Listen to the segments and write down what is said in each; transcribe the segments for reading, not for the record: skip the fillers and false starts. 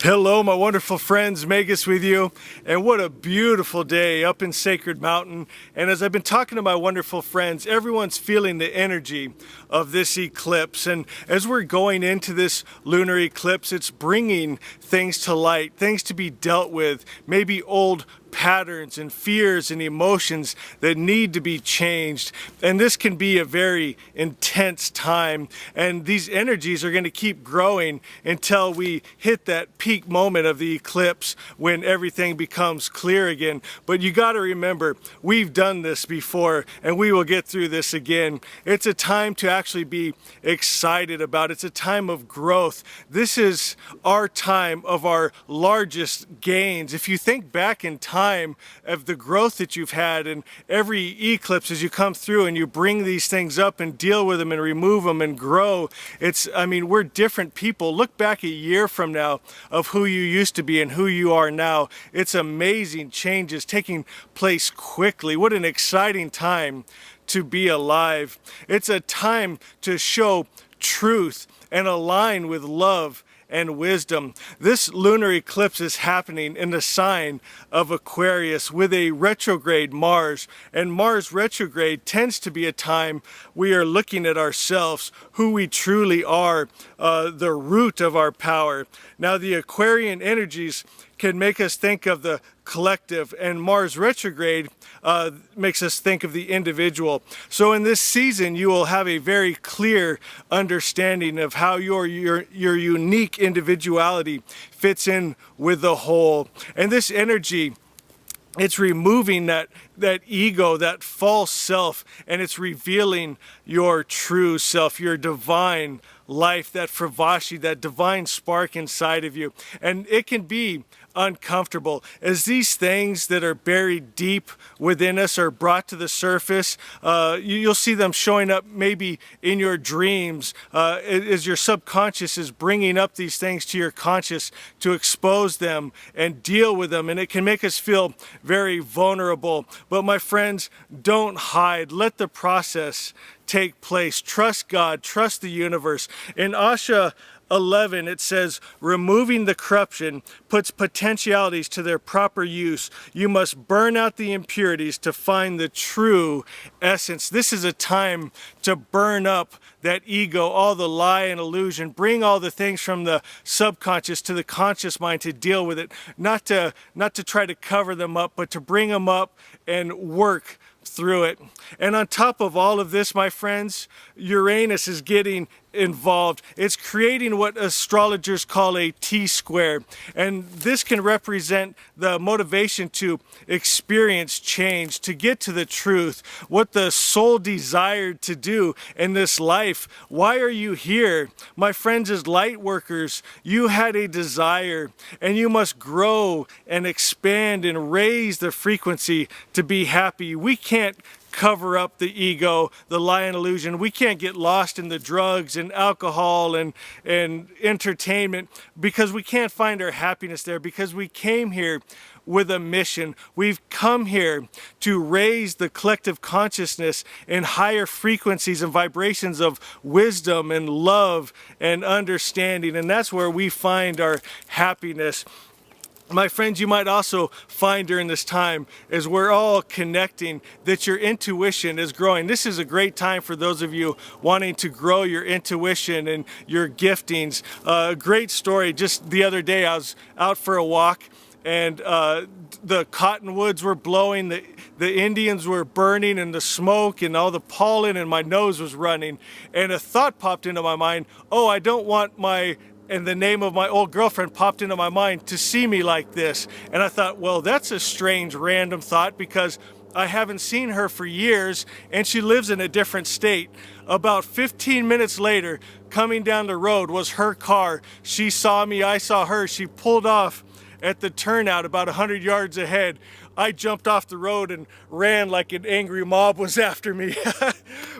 Hello, my wonderful friends, Magus with you, and what a beautiful day up in Sacred Mountain. And as I've been talking to my wonderful friends, everyone's feeling the energy of this eclipse. And as we're going into this lunar eclipse, it's bringing things to light, things to be dealt with, maybe old patterns and fears and emotions that need to be changed. And this can be a very intense time, and these energies are going to keep growing until we hit that peak moment of the eclipse when everything becomes clear again. But you got to remember, we've done this before and we will get through this again. It's a time to actually be excited about. It's a time of growth. This is our time of our largest gains. If you think back in time of the growth that you've had, and every eclipse as you come through and you bring these things up and deal with them and remove them and grow, we're different people. Look back a year from now of who you used to be and who you are now. It's amazing changes taking place quickly. What an exciting time to be alive. It's a time to show truth and align with love and wisdom. This lunar eclipse is happening in the sign of Aquarius with a retrograde Mars. And Mars retrograde tends to be a time we are looking at ourselves, who we truly are, the root of our power. Now, the Aquarian energies can make us think of the collective, and Mars retrograde makes us think of the individual. So in this season, you will have a very clear understanding of how your unique individuality fits in with the whole. And this energy, it's removing that ego, that false self, and it's revealing your true self, your divine life, that fravashi, that divine spark inside of you. And it can be uncomfortable as these things that are buried deep within us are brought to the surface. You'll see them showing up maybe in your dreams as your subconscious is bringing up these things to your conscious to expose them and deal with them, and it can make us feel very vulnerable. But my friends, don't hide. Let the process take place. Trust God, trust the universe. In Asha 11, it says, removing the corruption puts potentialities to their proper use. You must burn out the impurities to find the true essence. This is a time to burn up that ego, all the lie and illusion, bring all the things from the subconscious to the conscious mind to deal with it, not to try to cover them up, but to bring them up and work through it. And on top of all of this, my friends, Uranus is getting involved. It's creating what astrologers call a T-square, and this can represent the motivation to experience change, to get to the truth, what the soul desired to do in this life. Why are you here? My friends, as light workers, you had a desire, and you must grow and expand and raise the frequency to be happy. We can't cover up the ego, the lie and illusion. We can't get lost in the drugs and alcohol and entertainment because we can't find our happiness there, because we came here with a mission. We've come here to raise the collective consciousness in higher frequencies and vibrations of wisdom and love and understanding, and that's where we find our happiness. My friends, you might also find during this time, as we're all connecting, that your intuition is growing. This is a great time for those of you wanting to grow your intuition and your giftings. Great story. Just the other day, I was out for a walk, and the cottonwoods were blowing, the Indians were burning, and the smoke and all the pollen, and my nose was running. And a thought popped into my mind, oh, I don't want and the name of my old girlfriend popped into my mind, to see me like this. And I thought, well, that's a strange random thought, because I haven't seen her for years and she lives in a different state. About 15 minutes later, coming down the road was her car. She saw me, I saw her. She pulled off at the turnout about 100 yards ahead. I jumped off the road and ran like an angry mob was after me.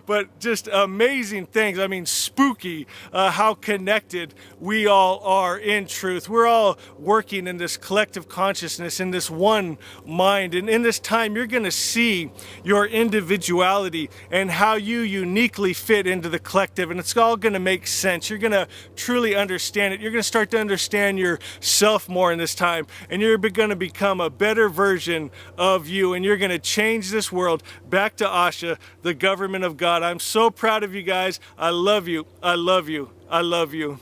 But just amazing things. I mean, spooky how connected we all are in truth. We're all working in this collective consciousness, in this one mind. And in this time, you're going to see your individuality and how you uniquely fit into the collective. And it's all going to make sense. You're going to truly understand it. You're going to start to understand yourself more in this time. And you're going to become a better version of you. And you're going to change this world back to Asha, the government of God. I'm so proud of you guys. I love you. I love you. I love you.